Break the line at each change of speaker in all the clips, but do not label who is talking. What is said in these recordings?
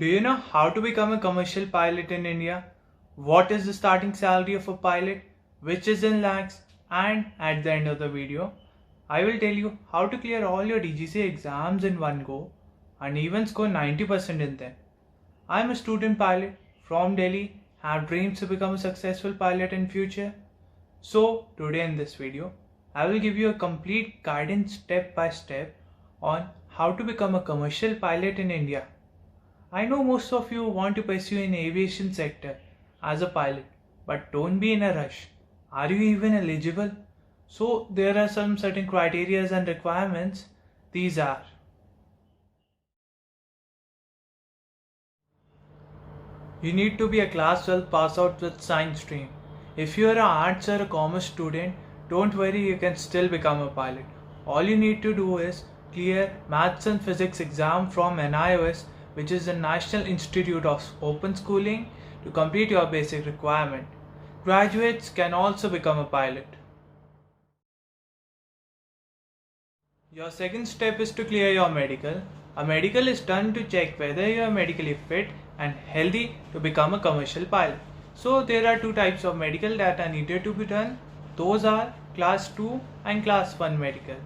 Do you know how to become a commercial pilot in India? What is the starting salary of a pilot, which is in lakhs, and at the end of the video, I will tell you how to clear all your DGC exams in one go and even score 90% in them. I am a student pilot from Delhi, have dreams to become a successful pilot in future. So today in this video, I will give you a complete guidance step by step on how to become a commercial pilot in India. I know most of you want to pursue in aviation sector as a pilot, but don't be in a rush. Are you even eligible? So there are some certain criteria and requirements. These are: you need to be a class 12 pass out with science stream. If you are an arts or a commerce student, don't worry, you can still become a pilot. All you need to do is clear maths and physics exam from NIOS, which is the National Institute of Open Schooling, to complete your basic requirement. Graduates can also become a pilot. Your second step is to clear your medical. A medical is done to check whether you are medically fit and healthy to become a commercial pilot. So there are two types of medical that are needed to be done. Those are class 2 and class 1 medical.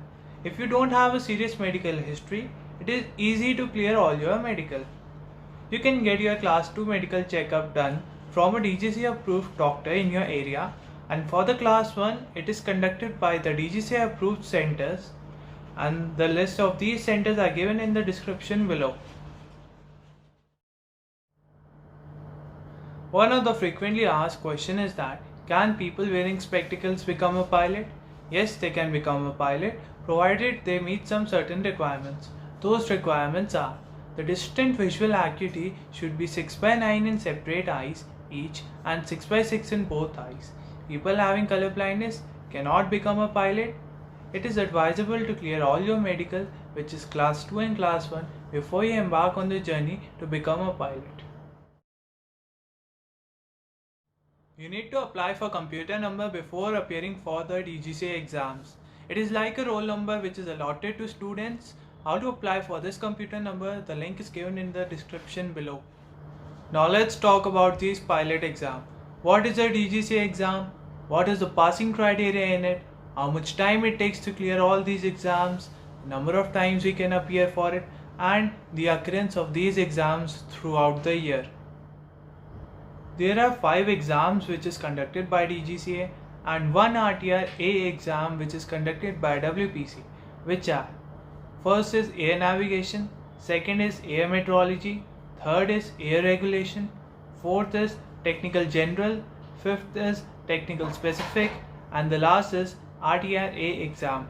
If you don't have a serious medical history, it is easy to clear all your medical. You can get your class 2 medical checkup done from a DGC approved doctor in your area, and for the class 1 it is conducted by the DGC approved centers, and the list of these centers are given in the description below. One of the frequently asked questions is that can people wearing spectacles become a pilot? Yes, they can become a pilot provided they meet some certain requirements. Those requirements are: the distant visual acuity should be 6/9 in separate eyes each and 6/6 in both eyes. People having color blindness cannot become a pilot. It is advisable to clear all your medical, which is class 2 and class 1, before you embark on the journey to become a pilot. You need to apply for computer number before appearing for the DGCA exams. It is like a roll number which is allotted to students. How to apply for this computer number? The link is given in the description below. Now let's talk about this pilot exam. What is a DGCA exam? What is the passing criteria in it? How much time it takes to clear all these exams? Number of times we can appear for it, and the occurrence of these exams throughout the year. There are 5 exams which is conducted by DGCA and 1 RTR A exam which is conducted by WPC, which are: first is air navigation, second is air meteorology, third is air regulation, fourth is technical general, fifth is technical specific, and the last is RTR A exam.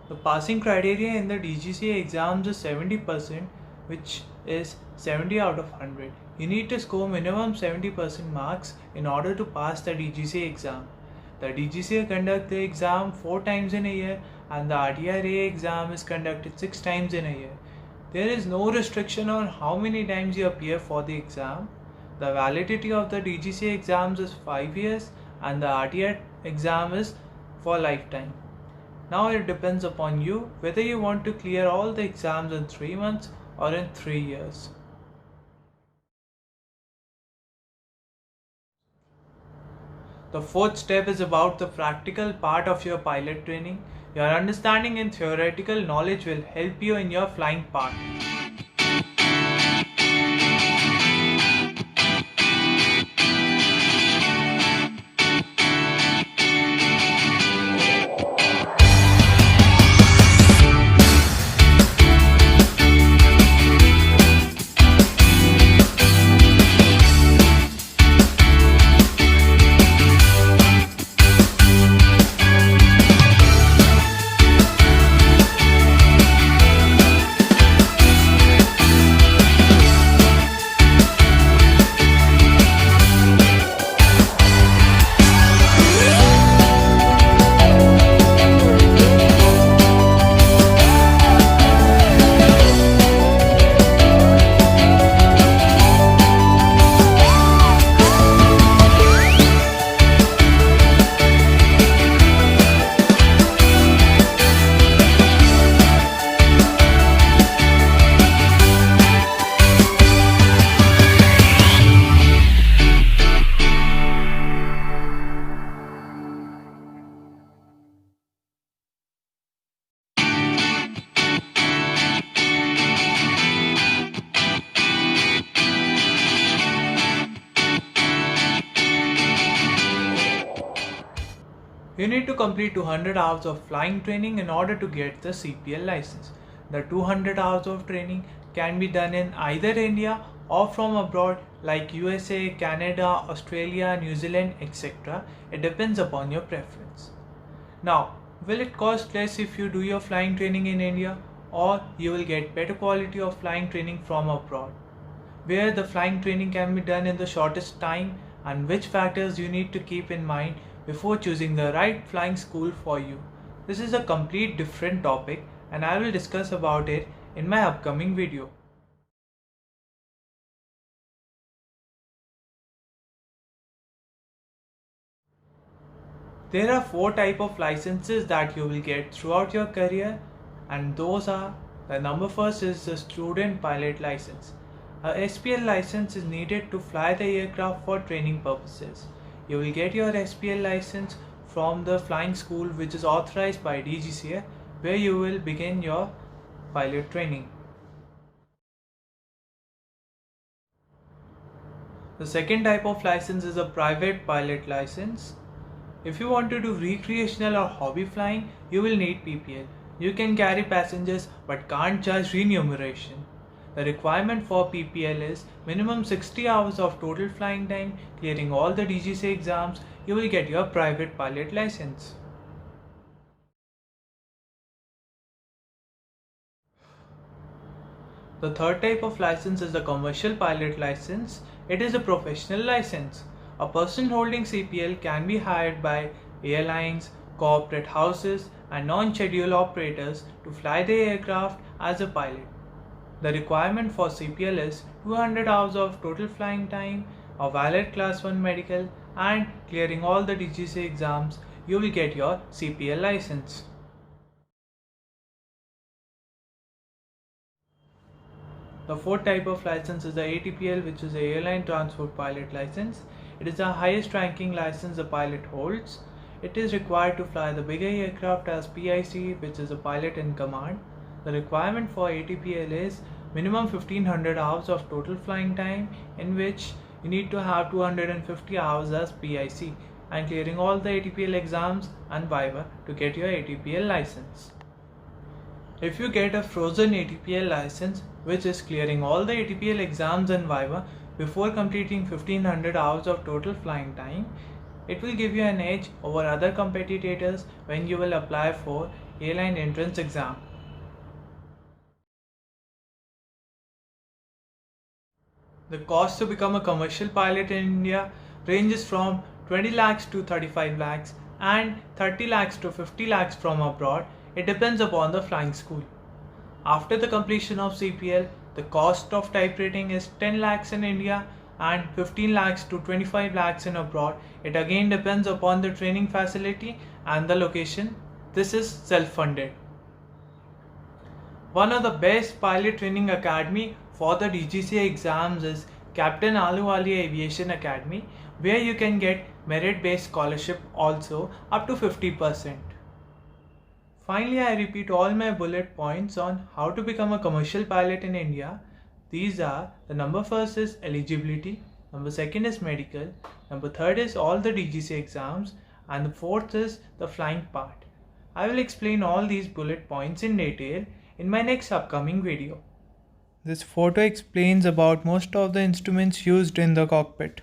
The passing criteria in the DGCA exams is 70%, which is 70 out of 100. You need to score minimum 70% marks in order to pass the DGCA exam. The DGCA conducts the exam 4 times in a year, and the RTRA exam is conducted 6 times in a year. There is no restriction on how many times you appear for the exam. The validity of the DGCA exams is 5 years and the RTR exam is for lifetime. Now it depends upon you whether you want to clear all the exams in 3 months or in 3 years. The fourth step is about the practical part of your pilot training. Your understanding and theoretical knowledge will help you in your flying part. You need to complete 200 hours of flying training in order to get the CPL license. The 200 hours of training can be done in either India or from abroad like USA, Canada, Australia, New Zealand, etc. It depends upon your preference. Now, will it cost less if you do your flying training in India, or you will get better quality of flying training from abroad, where the flying training can be done in the shortest time, and which factors you need to keep in mind before choosing the right flying school for you? This is a complete different topic and I will discuss about it in my upcoming video. There are 4 types of licenses that you will get throughout your career, and those are: the number first is the student pilot license. A SPL license is needed to fly the aircraft for training purposes. You will get your SPL license from the flying school which is authorized by DGCA, where you will begin your pilot training. The second type of license is a private pilot license. If you want to do recreational or hobby flying, you will need PPL. You can carry passengers but can't charge remuneration. The requirement for PPL is minimum 60 hours of total flying time. Clearing all the DGCA exams, you will get your private pilot license. The third type of license is the commercial pilot license. It is a professional license. A person holding CPL can be hired by airlines, corporate houses, and non-schedule operators to fly the aircraft as a pilot. The requirement for CPL is 200 hours of total flying time, a valid Class 1 medical, and clearing all the DGCA exams. You will get your CPL license. The fourth type of license is the ATPL, which is the Airline Transport Pilot License. It is the highest ranking license a pilot holds. It is required to fly the bigger aircraft as PIC, which is a pilot in command. The requirement for ATPL is minimum 1500 hours of total flying time, in which you need to have 250 hours as PIC, and clearing all the ATPL exams and Viva to get your ATPL license. If you get a frozen ATPL license, which is clearing all the ATPL exams and Viva before completing 1500 hours of total flying time, it will give you an edge over other competitors when you will apply for airline entrance exam. The cost to become a commercial pilot in India ranges from 20 lakhs to 35 lakhs and 30 lakhs to 50 lakhs from abroad. It depends upon the flying school. After the completion of CPL, the cost of type rating is 10 lakhs in India and 15 lakhs to 25 lakhs in abroad. It again depends upon the training facility and the location. This is self-funded. One of the best pilot training academy for the DGCA exams is Captain Ahluwalia Aviation Academy, where you can get merit-based scholarship also up to 50%. Finally, I repeat all my bullet points on how to become a commercial pilot in India. These are: the number first is eligibility, number second is medical, number third is all the DGCA exams, and the fourth is the flying part. I will explain all these bullet points in detail in my next upcoming video. This photo explains about most of the instruments used in the cockpit.